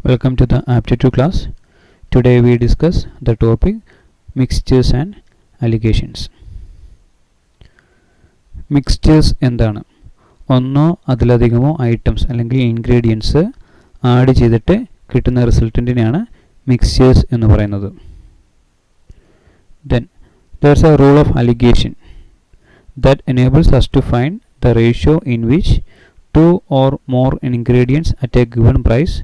Welcome to the aptitude class. Today we discuss the topic mixtures and alligations. Mixtures എന്താണ്? ഒന്നോ അതിലധികമോ items അല്ലെങ്കിൽ ingredients add ചെയ്തിട്ട് കിട്ടുന്ന റിസൾട്ടിനെയാണ് mixtures എന്ന് പറയുന്നത്. Then there's a rule of alligation that enables us to find the ratio in which two or more ingredients at a given price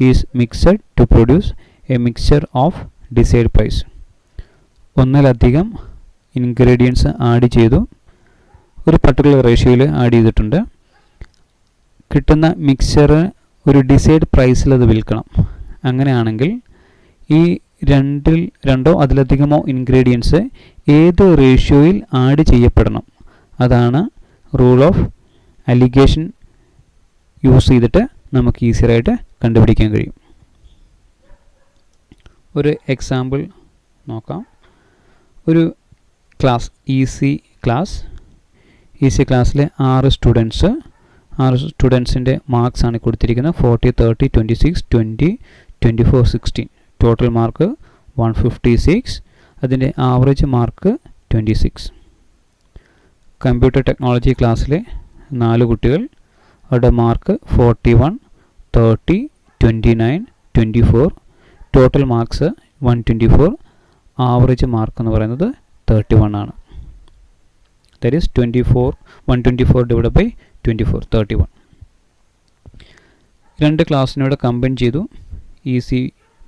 is mixed to produce a mixture of desired price. ഒന്നിലധികം ingredients add ചെയ്തു ഒരു particular റേഷ്യോയിൽ add ചെയ്തിട്ടുണ്ട്. കിട്ടുന്ന mixture ഒരു decide പ്രൈസിൽ അത് വിൽക്കണം. അങ്ങനെയാണെങ്കിൽ ഈ രണ്ടോ അതിലധികമോ ഇൻഗ്രീഡിയൻസ് ഏത് റേഷ്യോയിൽ ആഡ് ചെയ്യപ്പെടണം, അതാണ് റൂൾ ഓഫ് അലിഗേഷൻ യൂസ് ചെയ്തിട്ട് നമുക്ക് ഈസിയായിട്ട് കണ്ടുപിടിക്കാൻ കഴിയും. ഒരു എക്സാമ്പിൾ നോക്കാം. ഒരു ക്ലാസ് ഈസി ക്ലാസ്സിലെ 6 സ്റ്റുഡൻസിൻ്റെ മാർക്സ് ആണ് കൊടുത്തിരിക്കുന്നത്. 40, 30, 26, 20, 24, 16. Total mark 156. അതിൻ്റെ ആവറേജ് മാർക്ക് 26. കമ്പ്യൂട്ടർ ടെക്നോളജി ക്ലാസ്സിലെ 4 കുട്ടികൾ, അവരുടെ mark 41, 30, 29, 24. Total marks 124. Average mark എന്ന് പറയുന്നത് 31 ആണ്. That is 124 divide by 24, 31. രണ്ട് ക്ലാസ്സിനോട് കമ്പൈൻ ചെയ്തു, EC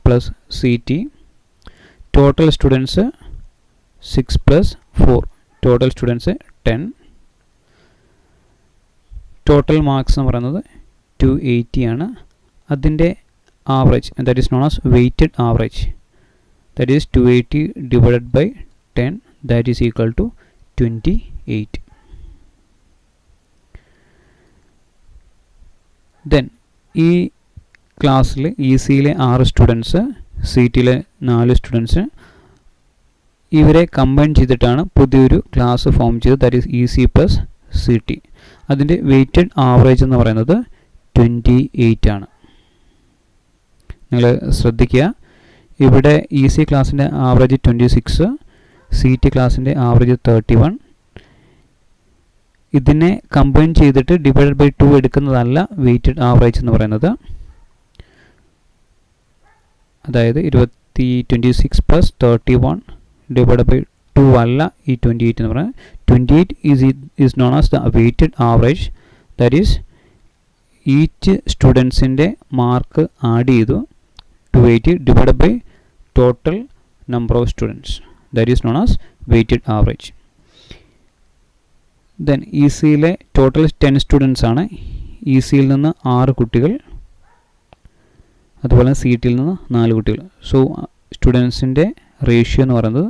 plus CT. Total students 6 plus 4, total students 10. Total marks എന്ന് പറയുന്നത് 280 ആണ്. അതിൻ്റെ average, that is known as weighted average, that is 280 divided by 10, that is equal to 28. Then ഈ ക്ലാസ്സിൽ ECയിലെ 6 സ്റ്റുഡൻസ്, CTയിലെ 4 സ്റ്റുഡൻസ്, ഇവരെ കമ്പൈൻ ചെയ്തിട്ടാണ് പുതിയൊരു ക്ലാസ് ഫോം ചെയ്തത്, that is EC plus CT. അതിൻ്റെ വെയ്റ്റഡ് ആവറേജ് എന്ന് പറയുന്നത് 28 ആണ്. നിങ്ങൾ ശ്രദ്ധിക്കുക, ഇവിടെ EC ക്ലാസ്സിൻ്റെ ആവറേജ് 26, CT ക്ലാസ്സിൻ്റെ ആവറേജ് 31. ഇതിനെ കമ്പൈൻ ചെയ്തിട്ട് ഡിവൈഡ് ബൈ 2 എടുക്കുന്നതല്ല വെയ്റ്റഡ് ആവറേജ് എന്ന് പറയുന്നത്. അതായത് 26 പ്ലസ് 31 ഡിവൈഡ് ബൈ 2 അല്ല ഈ 28 എന്ന് പറയുന്നത്. 28 is known as the weighted average, that is each സ്റ്റുഡൻസിൻ്റെ മാർക്ക് ആഡ് ചെയ്തു 280 divide by total number of students, that is known as weighted average. Then ECയിലെ ടോട്ടൽ 10 സ്റ്റുഡൻസ് ആണ്. ECയിൽ നിന്ന് 6 കുട്ടികൾ, അതുപോലെ CTയിൽ നിന്ന് 4 കുട്ടികൾ. സോ സ്റ്റുഡൻസിൻ്റെ റേഷ്യോ എന്ന് പറയുന്നത്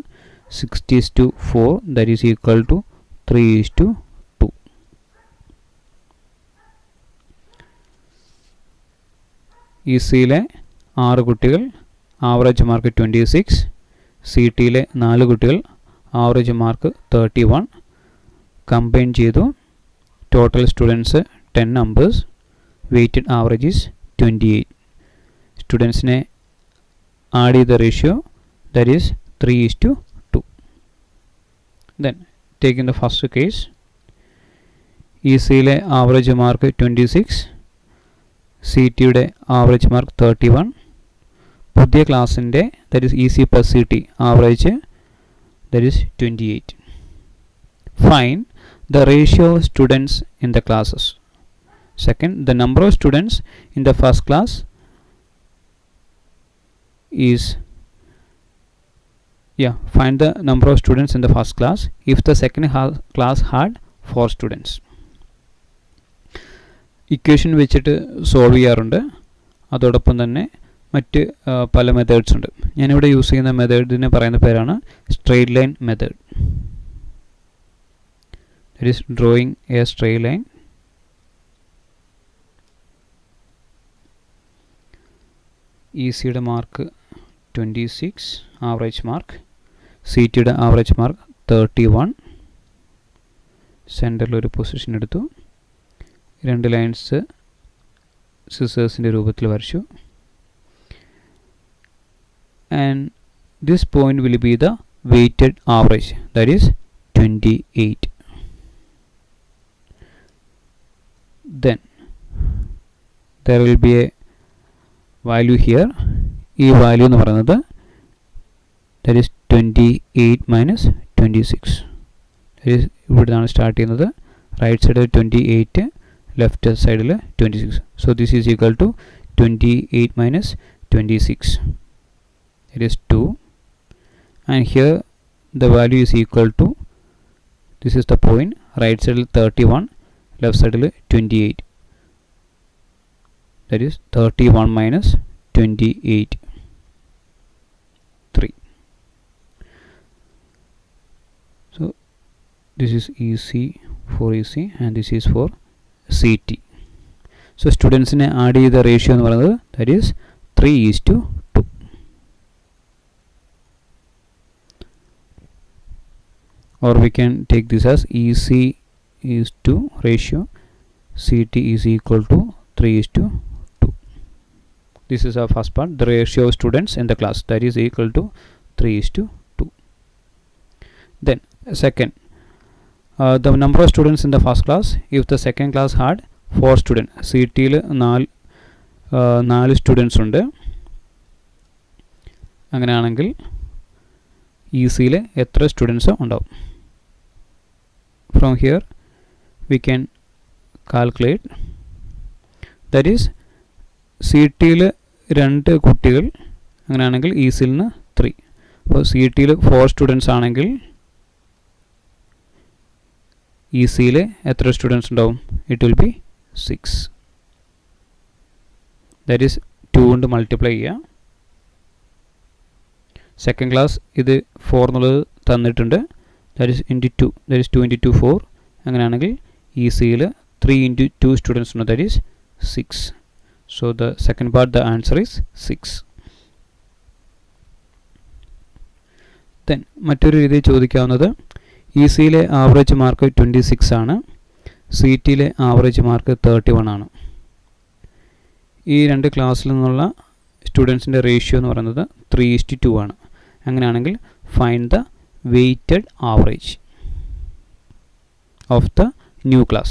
60:4, that is equal to 3:2. ECയിലെ 6 കുട്ടികൾ, ആവറേജ് മാർക്ക് 26. CTയിലെ 4 കുട്ടികൾ, ആവറേജ് മാർക്ക് 31. കമ്പൈൻ ചെയ്തു, total students 10 numbers, weighted average is 28. സ്റ്റുഡൻസിനെ ആഡ് ചെയ്ത ratio that is 3:2. Then taking the first case, ECയിലെ ആവറേജ് മാർക്ക് 26, CTയുടെ ആവറേജ് മാർക്ക് 31. പുതിയ ക്ലാസ്സിൻ്റെ that is EC plus CT average that is 28. Find the ratio of students in the classes. Second, the number of students in the first class is find the number of students in the first class if the second class had 4 students. Equation വെച്ചിട്ട് solve ചെയ്യാറുണ്ട്. അതോടൊപ്പം തന്നെ മറ്റ് പല methods ഉണ്ട്. ഞാനിവിടെ use ചെയ്യുന്ന മെത്തേഡിനെ പറയുന്ന പേരാണ് straight line method. That is drawing a straight line. ECയുടെ മാർക്ക് 26, ആവറേജ് മാർക്ക്. CTയുടെ ആവറേജ് മാർക്ക് 31. സെൻറ്ററിൽ ഒരു പൊസിഷൻ എടുത്തു, 2 ലൈൻസ് സിസേഴ്സിൻ്റെ രൂപത്തിൽ വരച്ചു. and this point will be the weighted average, that is 28. Then there will be a value here. ഈ value എന്ന് പറയുന്നത് that is 28 minus 26. that is ഇവിടുന്നാണ് സ്റ്റാർട്ട് ചെയ്യുന്നത്. റൈറ്റ് സൈഡിൽ 28, ലെഫ്റ്റ് സൈഡിൽ 26. so this is equal to 28 minus 26. it is 2, and here the value is equal to, this is the point, right side 31, left side 28. that is 31 minus 28, 3. so this is EC for EC and this is for CT. so students ne add the ratio ennu parayunnathu that is 3:2. or we can take this as EC is to ratio CT is equal to 3:2. this is our first part, the ratio of students in the class, that is equal to 3:2. then second, the number of students in the first class. if the second class had 4 students, CT il 4 students ഉണ്ട്. അങ്ങനെയാണെങ്കിൽ EC-യിൽ എത്ര students ഉണ്ടാവും? from here we can calculate, that is CT-യിൽ 2 കുട്ടികൾ, അങ്ങനെയാണെങ്കിൽ EC-യിൽ നിന്ന് 3. അപ്പോൾ CT-യിൽ 4 students ആണെങ്കിൽ EC-യിൽ എത്ര സ്റ്റുഡൻസ് ഉണ്ടാവും? It will be 6. that is 2 കൊണ്ട് മൾട്ടിപ്ലൈ ചെയ്യുക. സെക്കൻഡ് ക്ലാസ് ഇത് 4 എന്നുള്ളത് തന്നിട്ടുണ്ട്, that is into 2, that is 2 into 2 4. അങ്ങനെയാണെങ്കിൽ EC-യിൽ 3 into 2 സ്റ്റുഡൻസ് ഉണ്ട്, that is 6. so the second part, the answer is 6. then മറ്റൊരു രീതി ചോദിക്കാവുന്നത്, EC-യിലെ ആവറേജ് മാർക്ക് 26 ആണ്, CT-യിലെ ആവറേജ് മാർക്ക് 31 ആണ്. ഈ രണ്ട് ക്ലാസ്സിൽ നിന്നുള്ള സ്റ്റുഡൻസിൻ്റെ റേഷ്യോ എന്ന് പറയുന്നത് 3:2 ആണ്. അങ്ങനെയാണെങ്കിൽ find the weighted average of the new class,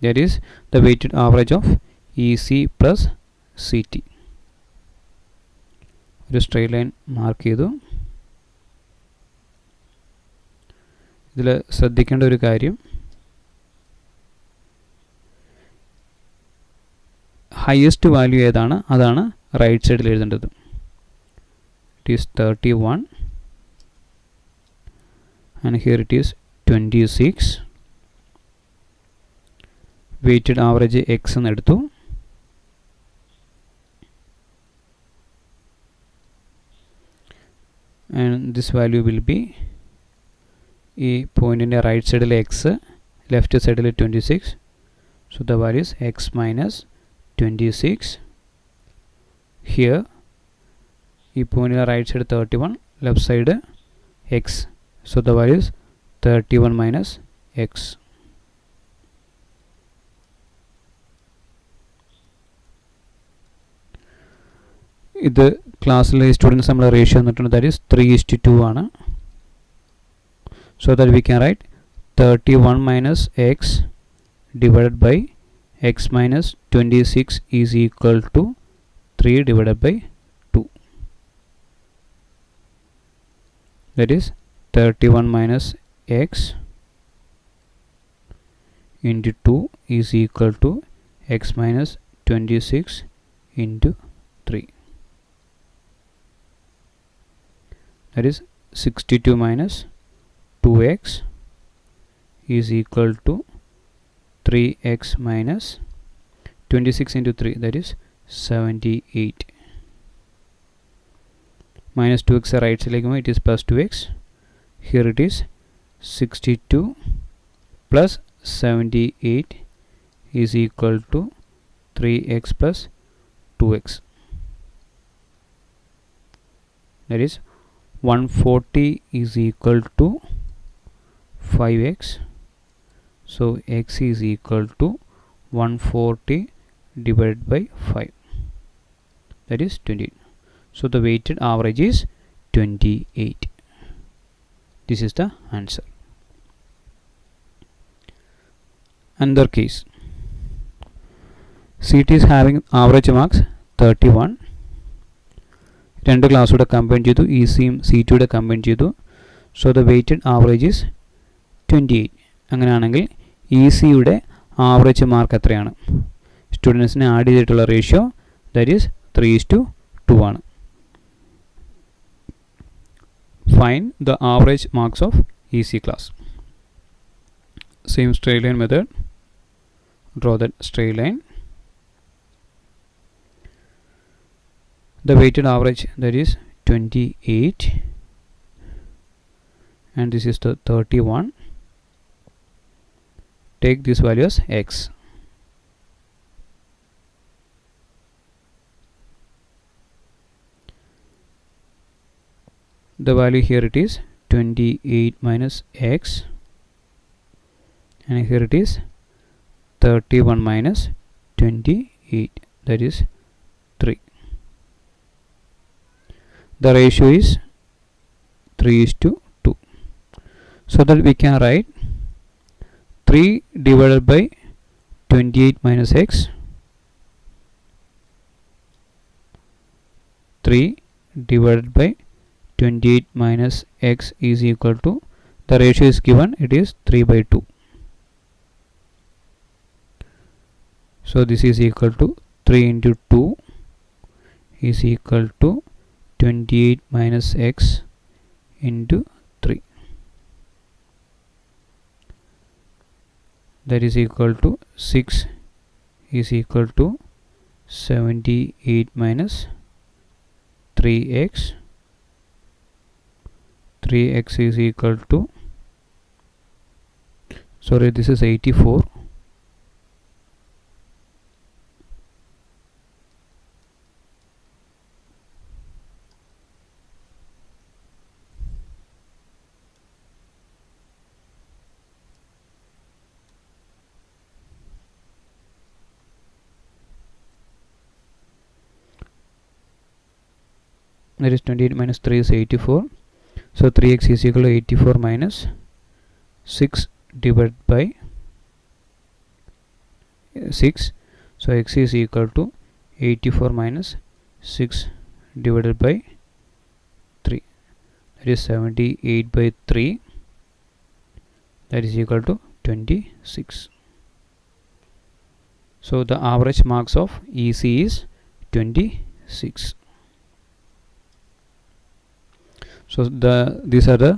that is the weighted average of EC plus CT. ഒരു സ്ട്രെയിറ്റ് ലൈൻ മാർക്ക് ചെയ്തു. ഇതിൽ ശ്രദ്ധിക്കേണ്ട ഒരു കാര്യം, ഹയസ്റ്റ് വാല്യൂ ഏതാണ് അതാണ് റൈറ്റ് സൈഡിൽ എഴുതേണ്ടത്. It is 31 and here it is 26. weighted average x എന്ന് എടുത്തു. and this value will be, ഈ പോയിന്റിൻ്റെ റൈറ്റ് സൈഡിൽ x, ലെഫ്റ്റ് സൈഡിൽ 26. so the value is x minus 26. here ഈ പോയിന്റിൻ്റെ right side 31, left side x. so the value is 31 minus x. ഇത് ക്ലാസ്സിലെ സ്റ്റുഡൻസ് നമ്മളെ റേഷ്യോ തന്നിട്ടുണ്ട്, that is 3:2 ആണ്. so that we can write 31 minus x divided by x minus 26 is equal to 3 divided by 2. that is 31 minus x into 2 is equal to x minus 26 into 3. that is 62 minus 2x is equal to 3x minus 26 into 3, that is 78. minus 2x right side like it is plus 2x. here it is 62 plus 78 is equal to 3x plus 2x, that is 140 is equal to 5x. so x is equal to 140 divided by 5, that is 28. So the weighted average is 28. This is the answer. Another case. CT is having average marks 31. രണ്ട് ക്ലാസ്സൂടെ combine ചെയ്തു, ECയും CTയുടെ combine ചെയ്തു. So the weighted average is 28. അങ്ങനെയാണെങ്കിൽ ECയുടെ average mark എത്രയാണ്? സ്റ്റുഡൻസിനെ add ചെയ്തിട്ടുള്ള ratio that is 3:2 ആണ്. Find the average marks of EC class. Same straight line method. Draw that straight line. The weighted average that is 28 and this is the 31. Take this value as x. The value here it is 28 minus x and here it is 31 minus 28, that is 3. The ratio is 3:2. So that we can write 3 divided by 28 minus x, 3 divided by 28 minus x is equal to, the ratio is given, it is 3/2. So this is equal to 3 into 2 is equal to 28 minus x into 3, that is equal to 6 is equal to 78 minus 3x. 3x is equal to, sorry, this is 84. That is 28 minus 3 is 84. So 3x is equal to 84 minus 6 divided by 6. So x is equal to 84 minus 6 divided by 3, that is 78 by 3, that is equal to 26. So the average marks of EC is 26. So these are the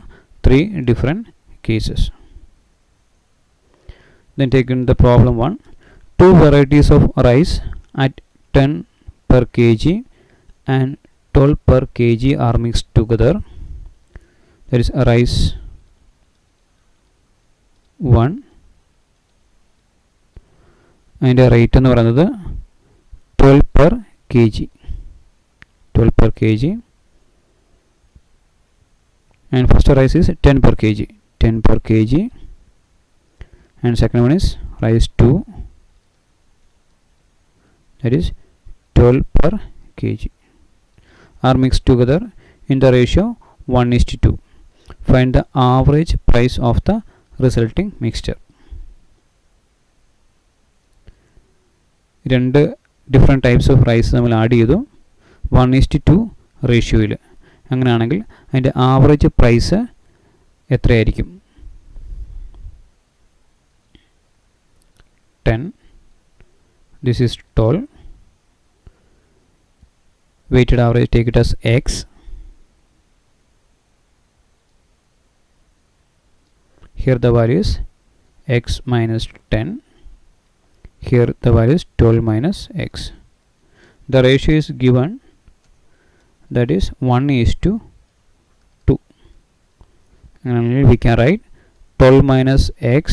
3 different cases. Then take in the problem 1. 2 varieties of rice at 10 per kg and 12 per kg are mixed together. There is a rice 1 and a rate എന്ന് പറയുന്നത് 12 per kg. 12 per kg. And first rice is 10 per kg, 10 per kg, and second one is rice 2, that is 12 per kg, are mixed together in the ratio 1:2. Find the average price of the resulting mixture. രണ്ട് different types of rice നമ്മൾ add ചെയ്തു 1:2 റേഷ്യോയിൽ. അങ്ങനെയാണെങ്കിൽ അതിൻ്റെ average price എത്രയായിരിക്കും? 10, this is 12, weighted average, take it as x, here the value is x minus 10, here the value is 12 minus x. The ratio is given, that is 1:2, and we can write 12 minus x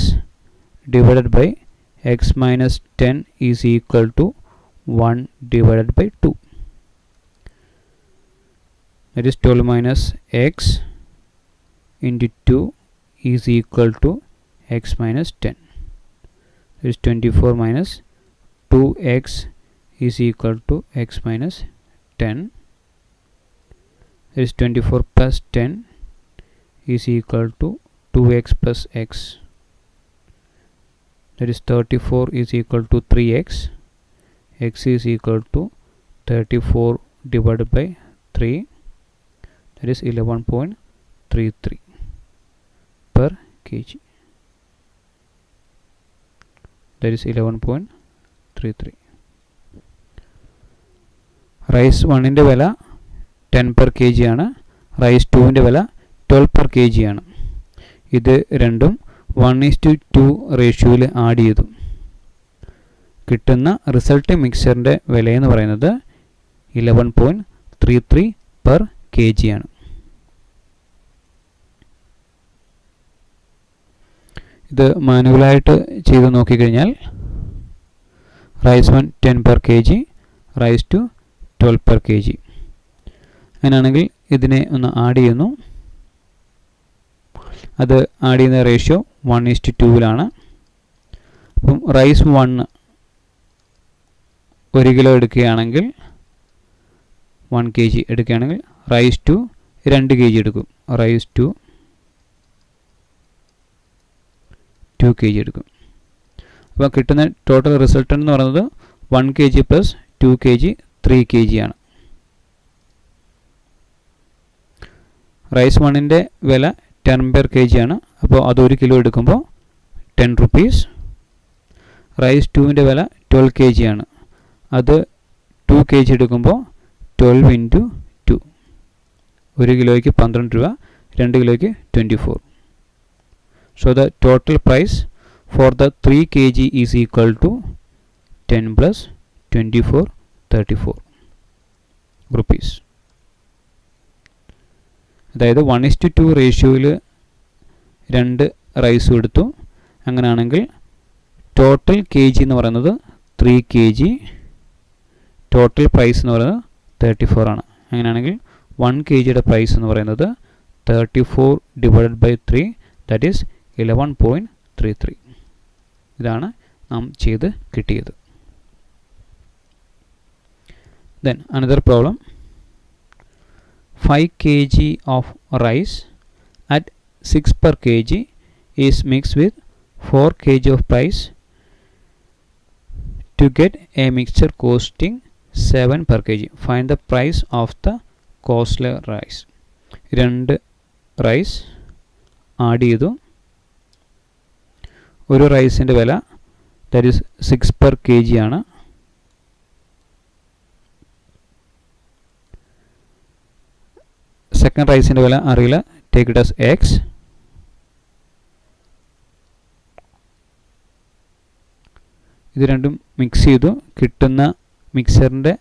divided by x minus 10 is equal to 1 divided by 2, that is 12 minus x into 2 is equal to x minus 10, that is 24 minus 2x is equal to x minus 10. that is 24 plus 10 is equal to 2x plus x, that is 34 is equal to 3x, x is equal to 34 divided by 3, that is 11.33 per kg, that is 11.33. Rice 1ൻ്റെ വില 10 per kg ആണ്, rice 2ൻ്റെ വില 12 per kg ആണ്. ഇത് രണ്ടും 1:2 റേഷ്യോയിൽ add ചെയ്തു. കിട്ടുന്ന result മിക്സറിൻ്റെ വിലയെന്ന് പറയുന്നത് 11.33 per kg ആണ്. ഇത് മാനുവലായിട്ട് ചെയ്ത് നോക്കിക്കഴിഞ്ഞാൽ rice 1 10 per kg, rice 2 12 per kg. അങ്ങനെയാണെങ്കിൽ ഇതിനെ ഒന്ന് ആഡ് ചെയ്യുന്നു. അത് ആഡ് ചെയ്യുന്ന റേഷ്യോ 1:2 അപ്പം റൈസ് 1 1 കിലോ എടുക്കുകയാണെങ്കിൽ 1 kg എടുക്കുകയാണെങ്കിൽ റൈസ് 2 2 kg എടുക്കും, റൈസ് 2 2 kg എടുക്കും. അപ്പോൾ കിട്ടുന്ന ടോട്ടൽ റിസൾട്ട് എന്ന് പറയുന്നത് 1 kg പ്ലസ് 2 kg 3 kg ആണ്. റൈസ് 1ൻ്റെ വില 10 per kg ആണ്, അപ്പോൾ അത് 1 കിലോ എടുക്കുമ്പോൾ 10 rupees. റൈസ് 2ൻ്റെ വില 12 kg ആണ്, അത് 2 kg എടുക്കുമ്പോൾ 12 into 2, 1 കിലോയ്ക്ക് 12 രൂപ, 2 കിലോയ്ക്ക് 24. So the total price for the 3 kg is equal to 10 plus 24 34 rupees. അതായത് 1:2 റേഷ്യോയിൽ 2 റൈസ് എടുത്തു. അങ്ങനെയാണെങ്കിൽ ടോട്ടൽ കെ ജി എന്ന് പറയുന്നത് 3 kg, ടോട്ടൽ പ്രൈസ് എന്ന് പറയുന്നത് 34 ആണ്. അങ്ങനെയാണെങ്കിൽ 1 kg പ്രൈസ് എന്ന് പറയുന്നത് 34 ഡിവൈഡഡ് ബൈ 3, ദാറ്റ് ഈസ് 11.33. ഇതാണ് നാം ചെയ്ത് കിട്ടിയത്. Then another problem, 5 kg of rice at 6 per kg is mixed with 4 kg of rice to get a mixture costing 7 per kg. Find the price of the costly rice. 2 rice add ചെയ്തു. ഒരു റൈസിൻ്റെ വില that is 6 per kg ആണ്. Second റൈസിൻ്റെ വില അറിയില്ല, take it as X. ഇത് രണ്ടും മിക്സ് ചെയ്തു. കിട്ടുന്ന മിക്സറിൻ്റെ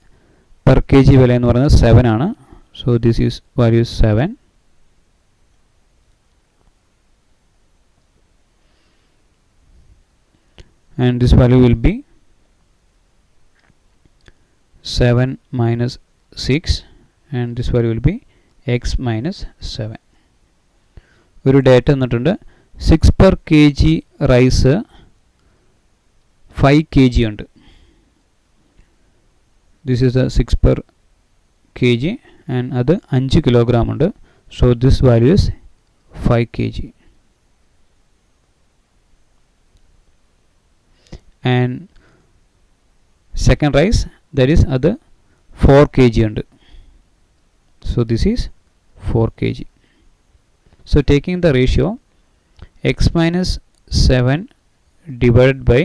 പെർ കെ ജി വില എന്ന് പറയുന്നത് 7 ആണ്. So this is value 7. And this value will be 7 minus 6, and this value will be x minus 7. ഒരു ഡേറ്റ തന്നിട്ടുണ്ട്. 6 per kg റൈസ് 5 kg ഉണ്ട്. This is the 6 per kg and അത് 5 kilogram ഉണ്ട്. So this value is 5 kg. And second rice, that is other 4 kg ഉണ്ട്. So this is 4 kg. So taking the ratio x minus 7 divided by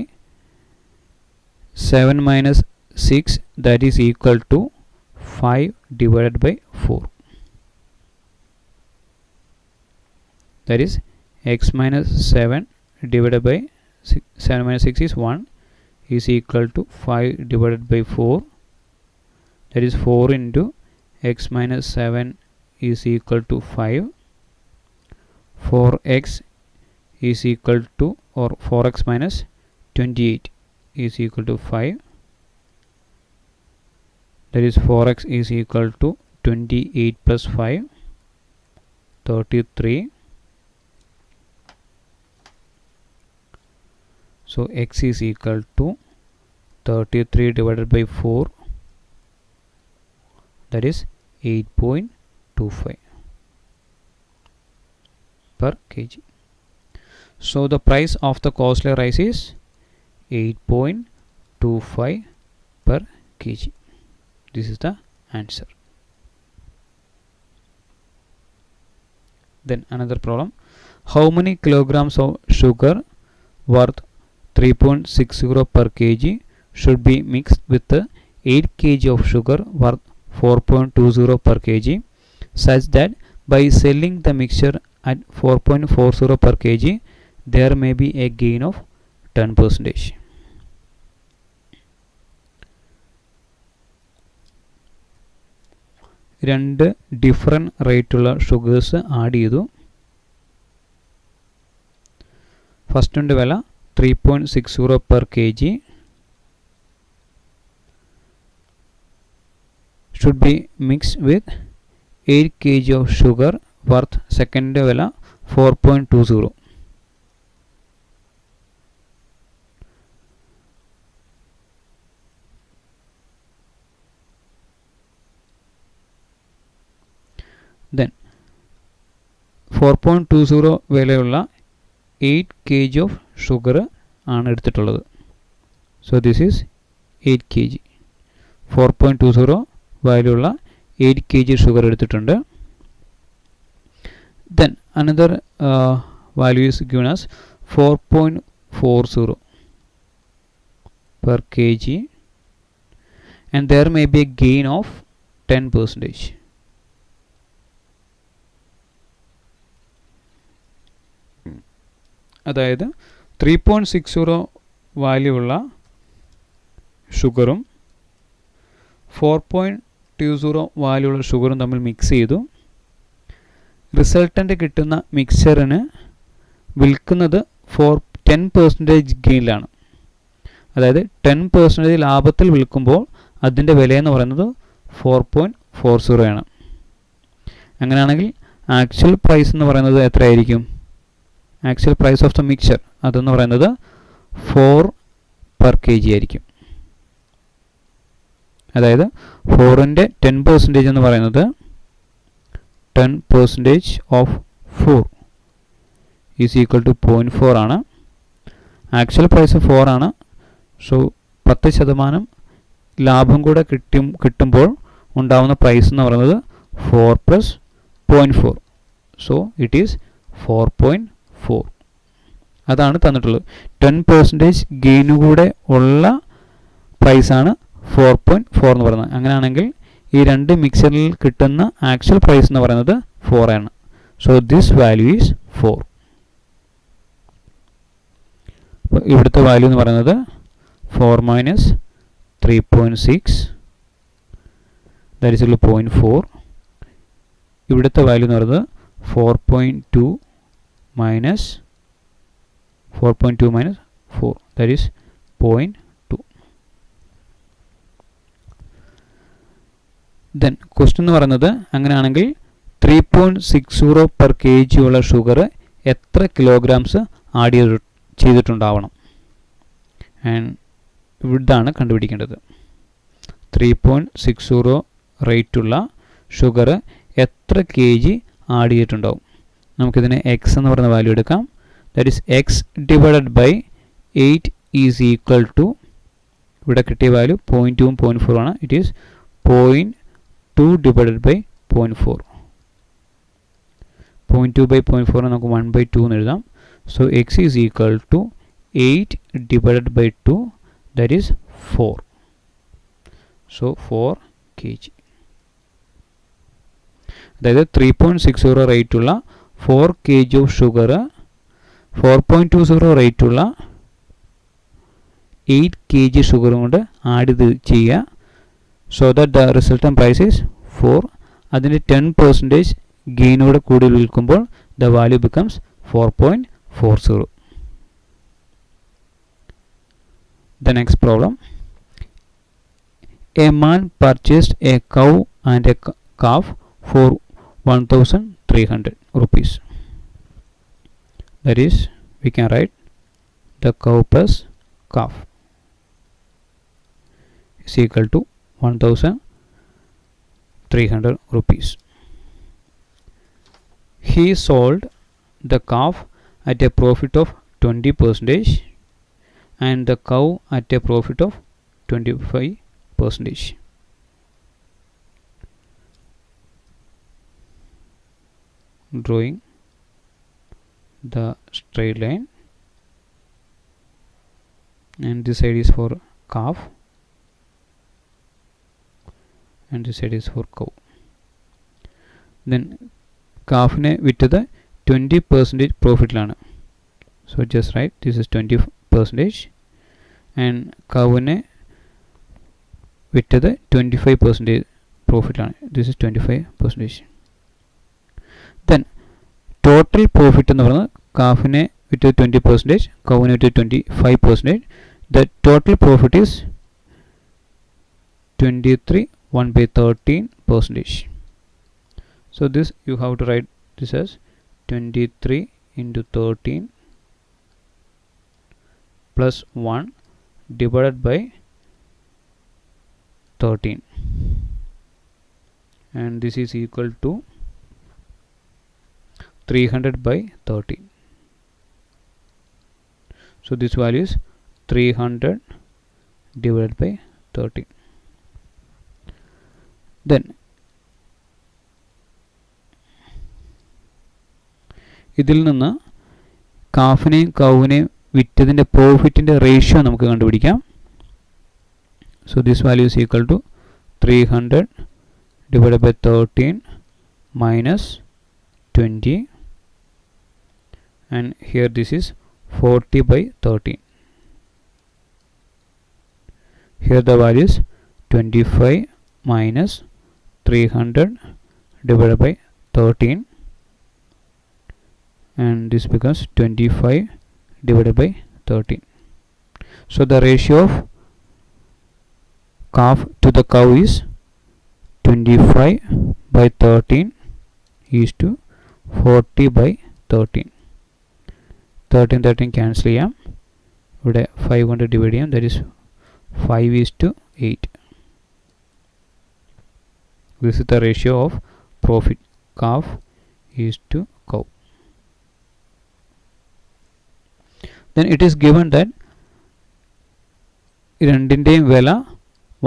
7 minus 6, that is equal to 5 divided by 4. That is x minus 7 divided by 7 minus 6 is 1 is equal to 5 divided by 4, that is 4 into x minus 7 is equal to 5. 4x is equal to, or 4x minus 28 is equal to 5, that is 4x is equal to 28 plus 5, 33. So x is equal to 33 divided by 4, that is 8.2 4.25 per kg. So the price of the costly rice is 8.25 per kg. This is the answer. Then another problem. How many kilograms of sugar worth 3.60 per kg should be mixed with 8 kg of sugar worth 4.20 per kg such that by selling the mixture at 4.40 per kg there may be a gain of 10%. രണ്ട് different റേറ്റുള്ള sugars add ചെയ്തു. ഫസ്റ്റിൻ്റെ വില 3.60 per kg should be mixed with 8 kg of sugar worth second വില 4.20. Then 4.20 വിലയുള്ള 8 kg of sugar ആണ് എടുത്തിട്ടുള്ളത്. So this is 8 kg. 4.20 വാല്യുള്ള 8 kg sugar എടുത്തിട്ടുണ്ട്. Then another value is given as 4.40 per kg and there may be a gain of 10%. അതായത് 3.60 value ഉള്ള ഷുഗറും 4.20 value ഉള്ള ഷുഗറും തമ്മിൽ മിക്സ് ചെയ്തു. റിസൾട്ടൻ്റ് കിട്ടുന്ന മിക്സ്ചറിന് വിൽക്കുന്നത് 10% ഗെയിനിലാണ്. അതായത് 10% ലാഭത്തിൽ വിൽക്കുമ്പോൾ അതിൻ്റെ വിലയെന്ന് പറയുന്നത് 4.40 ആണ്. അങ്ങനെയാണെങ്കിൽ ആക്ച്വൽ പ്രൈസ് എന്ന് പറയുന്നത് എത്രയായിരിക്കും? Actual price of the mixture അതെന്ന് പറയുന്നത് 4 per kg ആയിരിക്കും. അതായത് 4ൻ്റെ 10% എന്ന് പറയുന്നത് 10% ഓഫ് 4 ഈസ് ഈക്വൽ ടു 0.4 ആണ്. ആക്ച്വൽ പ്രൈസ് 4 ആണ്. സോ 10% ലാഭം കൂടെ കിട്ടുമ്പോൾ ഉണ്ടാവുന്ന പ്രൈസ് എന്ന് പറയുന്നത് 4 + 0.4. So it is 4.4. അതാണ് തന്നിട്ടുള്ളത്. 10% ഗെയിനു കൂടെ ഉള്ള പ്രൈസാണ് 4.4 എന്ന് പറയുന്നത്. അങ്ങനെയാണെങ്കിൽ ഈ രണ്ട് മിക്സറിൽ കിട്ടുന്ന ആക്ച്വൽ പ്രൈസ് എന്ന് പറയുന്നത് 4 ആണ്. So this value is 4. അപ്പോൾ ഇവിടുത്തെ വാല്യൂ എന്ന് പറയുന്നത് 4 - 3.6 ദാറ്റ് ഈസ് 0.4. ഇവിടുത്തെ വാല്യൂ എന്ന് പറയുന്നത് 4.2 - 4 that is 0.2. then ക്വസ്റ്റ്യൻ എന്ന് പറയുന്നത് അങ്ങനെയാണെങ്കിൽ 3.60 per kg ഉള്ള ഷുഗർ എത്ര കിലോഗ്രാംസ് ആഡ് ചെയ്തിട്ടുണ്ടാവണം? ആൻഡ് ഇവിടാണ് കണ്ടുപിടിക്കേണ്ടത്. 3.60 റേറ്റുള്ള ഷുഗർ എത്ര kg ആഡ് ചെയ്തിട്ടുണ്ടാവും? നമുക്കിതിനെ എക്സ് എന്ന് പറയുന്ന വാല്യൂ എടുക്കാം. That is x divided by 8 is equal to ഇവിടെ കിട്ടിയ വാല്യൂ 0.2 0.4 ആണ്. It is 0.2 divided by 0.4. 0.2 by 0.4 നമുക്ക് 1/2 എന്ന് എഴുതാം. So x is equal to 8 divided by 2 that is 4. So 4 kg. അതായത് 3.60 റേറ്റുള്ള 4 kg ഓഫ് ഷുഗർ 4.20 റേറ്റുള്ള 8 kg ഷുഗറും കൊണ്ട് ആഡ് ചെയ്യുക. So that the resultant price is 4. അതിൻ്റെ 10% ഗെയിനോട് കൂടി വിൽക്കുമ്പോൾ the value becomes 4.40. The next problem. A man purchased a cow and a calf for 1,300 rupees. That is, we can write the cow plus calf is equal to 1,300 rupees. He sold the calf at a profit of 20% and the cow at a profit of 25%. Drawing the straight line, and this side is for calf and this side is for cow. Then calfine വിറ്റത് 20% പ്രോഫിറ്റിലാണ്. So just write this is 20% and cowine വിറ്റത് 25% പ്രോഫിറ്റിലാണ്. This is 25%. Then total profit എന്ന് പറയുന്നത് calfine വിറ്റത് 20%, cowine വിറ്റത് 25%. The total profit is 23 1/13%. So this you have to write this as 23 into 13 plus 1 divided by 13, and this is equal to 300/13. So this value is 300 divided by 13. Then ഇതിൽ നിന്ന് കാഫിനെയും കൗവിനെയും വിറ്റതിൻ്റെ പ്രോഫിറ്റിൻ്റെ ratio നമുക്ക് കണ്ടുപിടിക്കാം. So this value is equal to 300 divided by 13 minus 20, and here this is 40/13. Here the value is 25 minus 300 divided by 13, and this becomes 25 divided by 13. So the ratio of calf to the cow is 25/13 is to 40/13. 13 cancel ചെയ്യാം. ഇവിടെ 5 കൊണ്ട് divide ചെയ്യാം. that is 5:8. This is the ratio of profit calf is to cow. Then it is given that രണ്ടിൻ്റെയും വില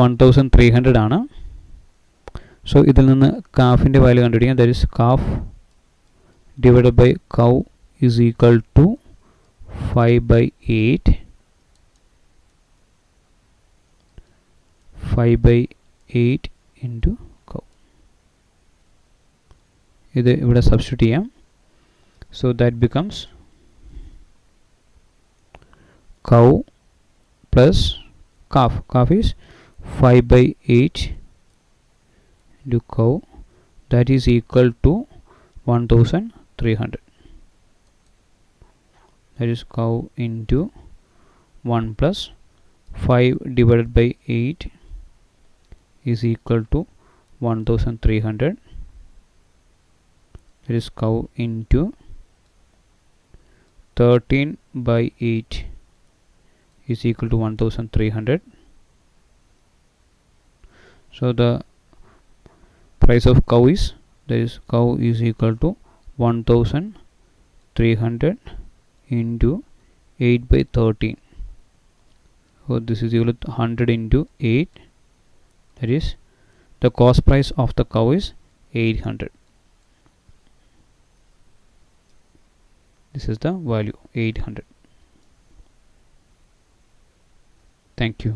1300 ആണ്. So ഇതിൽ നിന്ന് കാഫിൻ്റെ value കണ്ടുപിടിക്കാം. that is calf divided by cow is equal to 5/8. 5/8 into cow. ഇത് ഇവിടെ substitute ചെയ്യാം. So that becomes cow plus calf. Calf is 5/8 into cow, that is equal to 1300. That is cow into 1 plus 5 divided by 8 is equal to 1300. That is cow into 13/8 is equal to 1300. So the price of cow is, that is cow is equal to 1300 into 8/13. So this is equal to 100 into 8. That is the cost price of the cow is 800. This is the value 800. Thank you.